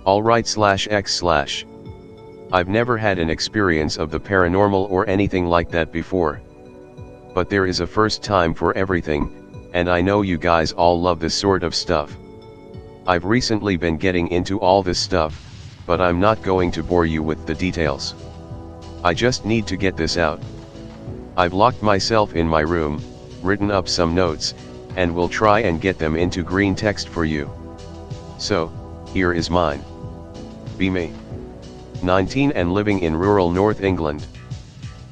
Alright/x/. I've never had an experience of the paranormal or anything like that before. But there is a first time for everything, and I know you guys all love this sort of stuff. I've recently been getting into all this stuff, but I'm not going to bore you with the details. I just need to get this out. I've locked myself in my room, written up some notes, and will try and get them into Greentext for you. So, here is mine. Be me. 19 and living in rural North England.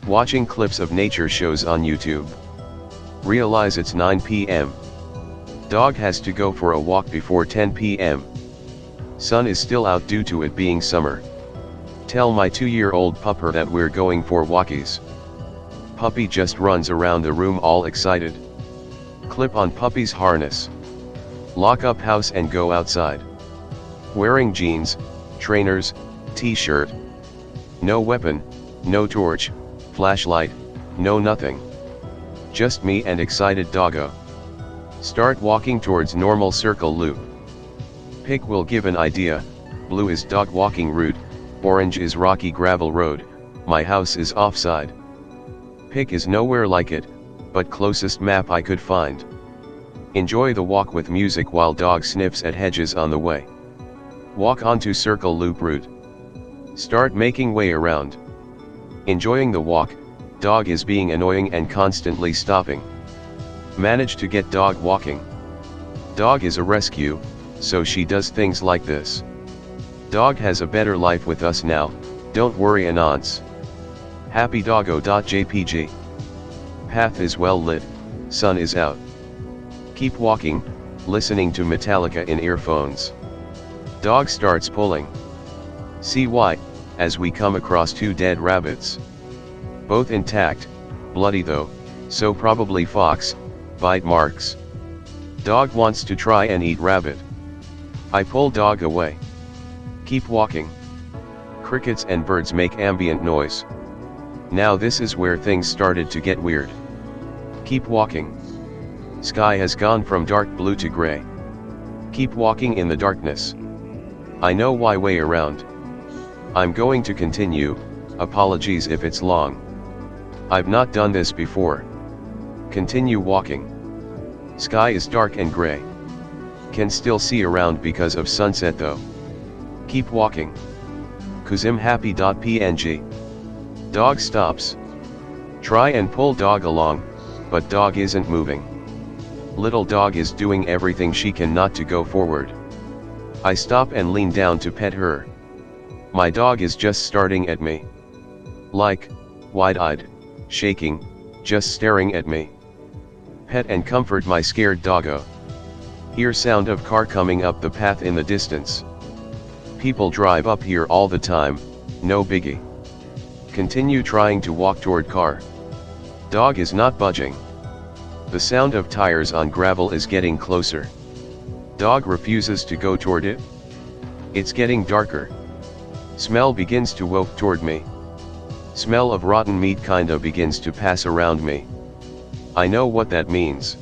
Watching clips of nature shows on YouTube. Realize it's 9 p.m. Dog has to go for a walk before 10 p.m. Sun is still out due to it being summer. Tell my 2-year-old pupper that we're going for walkies. Puppy just runs around the room all excited. Clip on puppy's harness. Lock up house and go outside. Wearing jeans, trainers, t-shirt. No weapon, no torch, flashlight, no nothing. Just me and excited doggo. Start walking towards normal circle loop. Pick will give an idea. Blue is dog walking route, orange is rocky gravel road, my house is offside. Pick is nowhere like it, but closest map I could find. Enjoy the walk with music while dog sniffs at hedges on the way. Walk onto circle loop route. Start making way around. Enjoying the walk, dog is being annoying and constantly stopping. Manage to get dog walking. Dog is a rescue, so she does things like this. Dog has a better life with us now, don't worry anons. Happy doggo.jpg. Path is well lit, sun is out. Keep walking, listening to Metallica in earphones. Dog starts pulling. See why, as we come across 2 dead rabbits. Both intact, bloody though, so probably fox, bite marks. Dog wants to try and eat rabbit. I pull dog away. Keep walking. Crickets and birds make ambient noise. Now this is where things started to get weird. Keep walking. Sky has gone from dark blue to gray. Keep walking in the darkness. I know why way around. I'm going to continue, apologies if it's long. I've not done this before. Continue walking. Sky is dark and gray. Can still see around because of sunset though. Keep walking. kuzimhappy.png. Dog stops. Try and pull dog along, but dog isn't moving. Little dog is doing everything she can not to go forward. I stop and lean down to pet her. My dog is just starting at me. Like, wide-eyed, shaking, just staring at me. Pet and comfort my scared doggo. Hear sound of car coming up the path in the distance. People drive up here all the time, no biggie. Continue trying to walk toward car. Dog is not budging. The sound of tires on gravel is getting closer. Dog refuses to go toward it. It's getting darker. Smell begins to woke toward me. Smell of rotten meat kinda begins to pass around me. I know what that means.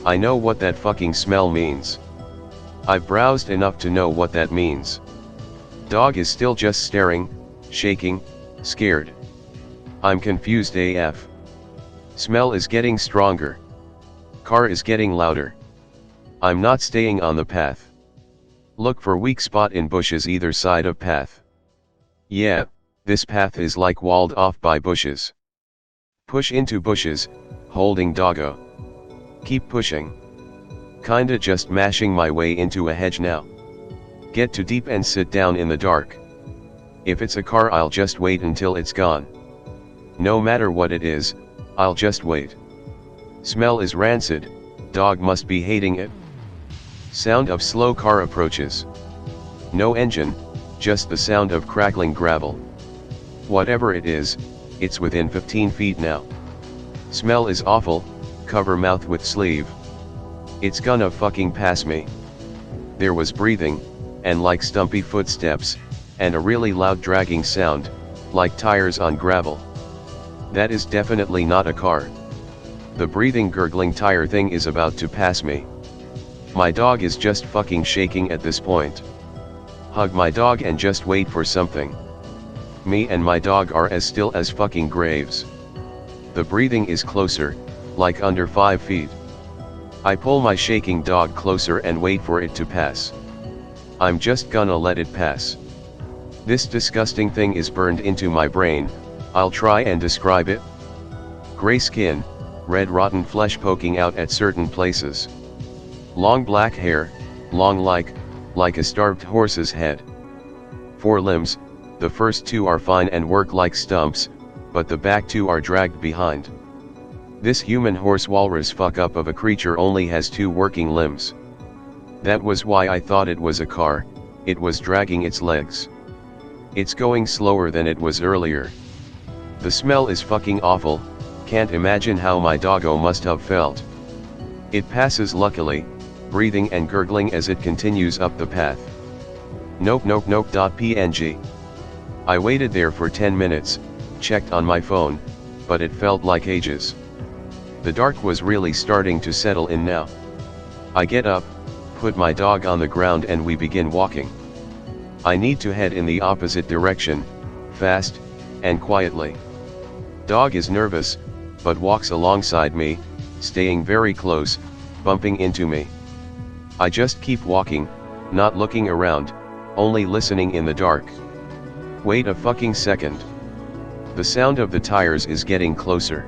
I know what that fucking smell means. I've browsed enough to know what that means. Dog is still just staring, shaking, scared. I'm confused AF. Smell is getting stronger. Car is getting louder. I'm not staying on the path. Look for weak spot in bushes either side of path. Yeah, this path is like walled off by bushes. Push into bushes, holding doggo. Keep pushing. Kinda just mashing my way into a hedge now. Get too deep and sit down in the dark. If it's a car I'll just wait until it's gone. No matter what it is, I'll just wait. Smell is rancid, dog must be hating it. Sound of slow car approaches. No engine, just the sound of crackling gravel. Whatever it is, it's within 15 feet now. Smell is awful, cover mouth with sleeve. It's gonna fucking pass me. There was breathing, and like stumpy footsteps, and a really loud dragging sound, like tires on gravel. That is definitely not a car. The breathing gurgling tire thing is about to pass me. My dog is just fucking shaking at this point. hug my dog and just wait for something. Me and my dog are as still as fucking graves. The breathing is closer, like under 5 feet. I pull my shaking dog closer and wait for it to pass. I'm just gonna let it pass. This disgusting thing is burned into my brain. I'll try and describe it. Gray skin, red rotten flesh poking out at certain places. Long black hair, long like a starved horse's head. 4 limbs, the first 2 are fine and work like stumps, but the back 2 are dragged behind. This human horse walrus fuck up of a creature only has 2 working limbs. That was why I thought it was a car, it was dragging its legs. It's going slower than it was earlier. The smell is fucking awful, can't imagine how my doggo must have felt. It passes luckily, breathing and gurgling as it continues up the path. Nope. .png. I waited there for 10 minutes, checked on my phone, but it felt like ages. The dark was really starting to settle in now. I get up, put my dog on the ground and we begin walking. I need to head in the opposite direction, fast, and quietly. Dog is nervous, but walks alongside me, staying very close, bumping into me. I just keep walking, not looking around, only listening in the dark. Wait a fucking second. The sound of the tires is getting closer.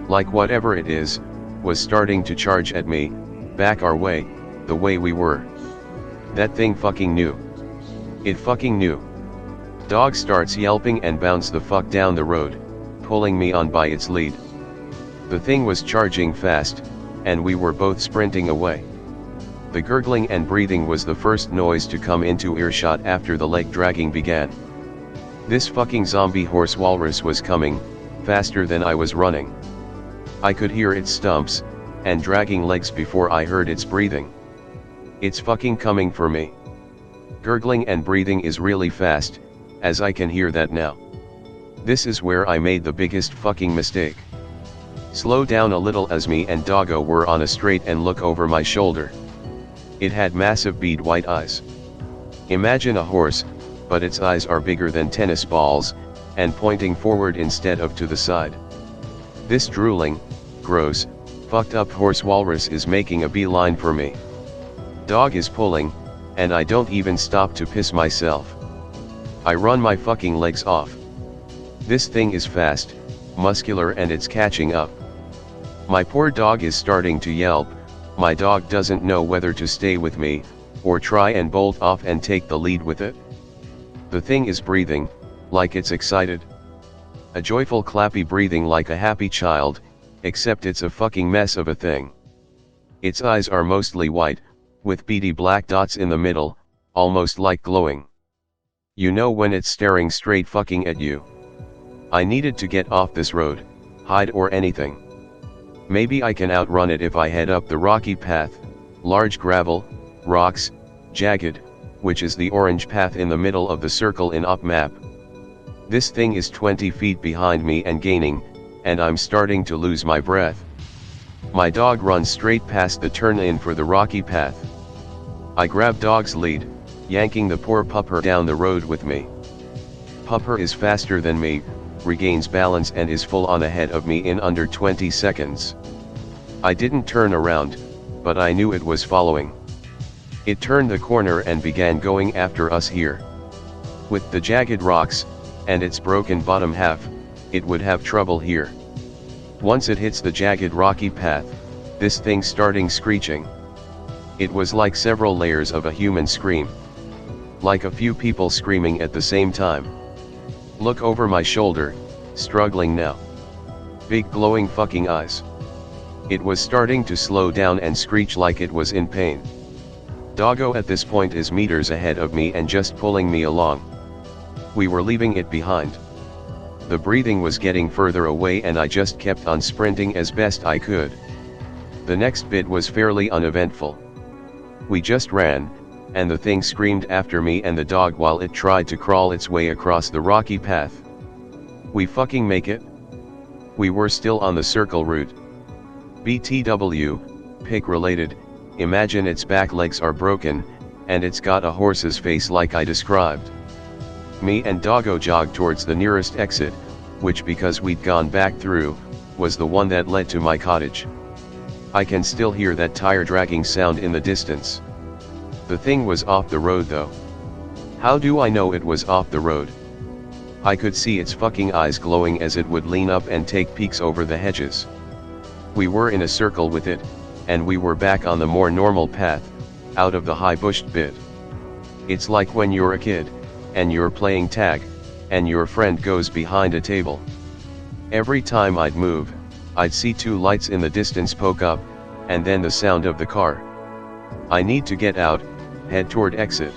Like whatever it is, was starting to charge at me, back our way, the way we were. That thing fucking knew. It fucking knew. Dog starts yelping and bounds the fuck down the road, pulling me on by its lead. The thing was charging fast, and we were both sprinting away. The gurgling and breathing was the first noise to come into earshot after the leg dragging began. This fucking zombie horse walrus was coming, faster than I was running. I could hear its stumps, and dragging legs before I heard its breathing. It's fucking coming for me. Gurgling and breathing is really fast, as I can hear that now. This is where I made the biggest fucking mistake. Slow down a little as me and doggo were on a straight and look over my shoulder. It had massive bead white eyes. Imagine a horse, but its eyes are bigger than tennis balls, and pointing forward instead of to the side. This drooling, gross, fucked up horse walrus is making a beeline for me. Dog is pulling, and I don't even stop to piss myself. I run my fucking legs off. This thing is fast, muscular and it's catching up. My poor dog is starting to yelp. My dog doesn't know whether to stay with me, or try and bolt off and take the lead with it. The thing is breathing, like it's excited. A joyful clappy breathing like a happy child, except it's a fucking mess of a thing. Its eyes are mostly white, with beady black dots in the middle, almost like glowing. You know when it's staring straight fucking at you. I needed to get off this road, hide or anything. Maybe I can outrun it if I head up the rocky path, large gravel, rocks, jagged, which is the orange path in the middle of the circle in op map. This thing is 20 feet behind me and gaining, and I'm starting to lose my breath. My dog runs straight past the turn-in for the rocky path. I grab dog's lead, yanking the poor pupper down the road with me. Pupper is faster than me, regains balance and is full on ahead of me in under 20 seconds. I didn't turn around, but I knew it was following. It turned the corner and began going after us here. With the jagged rocks, and its broken bottom half, it would have trouble here. Once it hits the jagged rocky path, this thing starting screeching. It was like several layers of a human scream. Like a few people screaming at the same time. Look over my shoulder, struggling now. Big glowing fucking eyes. It was starting to slow down and screech like it was in pain. Doggo at this point is meters ahead of me and just pulling me along. We were leaving it behind. The breathing was getting further away and I just kept on sprinting as best I could. The next bit was fairly uneventful. We just ran, and the thing screamed after me and the dog while it tried to crawl its way across the rocky path. We fucking make it? We were still on the circle route. BTW, pig related, imagine its back legs are broken, and it's got a horse's face like I described. Me and Doggo jogged towards the nearest exit, which, because we'd gone back through, was the one that led to my cottage. I can still hear that tire dragging sound in the distance. The thing was off the road though. How do I know it was off the road? I could see its fucking eyes glowing as it would lean up and take peeks over the hedges. We were in a circle with it, and we were back on the more normal path, out of the high-bushed bit. It's like when you're a kid, and you're playing tag, and your friend goes behind a table. Every time I'd move, I'd see two lights in the distance poke up, and then the sound of the car. I need to get out, head toward exit.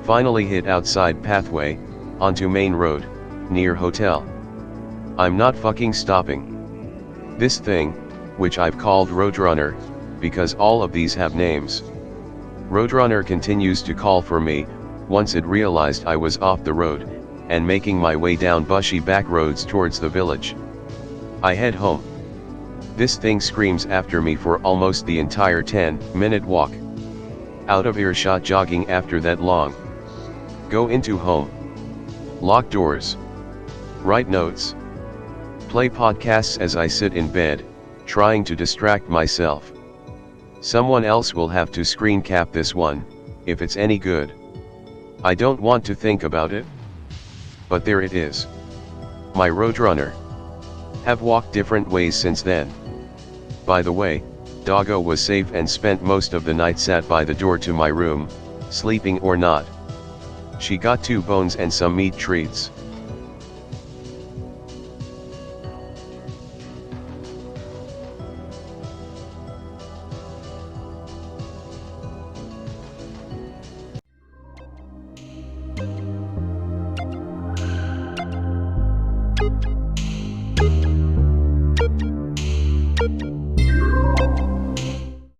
Finally hit outside pathway, onto main road, near hotel. I'm not fucking stopping. This thing, which I've called Roadrunner, because all of these have names. Roadrunner continues to call for me, once it realized I was off the road, and making my way down bushy back roads towards the village. I head home. This thing screams after me for almost the entire 10-minute walk. Out of earshot jogging after that long. Go into home. Lock doors. Write notes. Play podcasts as I sit in bed, trying to distract myself. Someone else will have to screen cap this one, if it's any good. I don't want to think about it. But there it is. My Roadrunner. Have walked different ways since then. By the way, Doggo was safe and spent most of the night sat by the door to my room, sleeping or not. She got 2 bones and some meat treats. You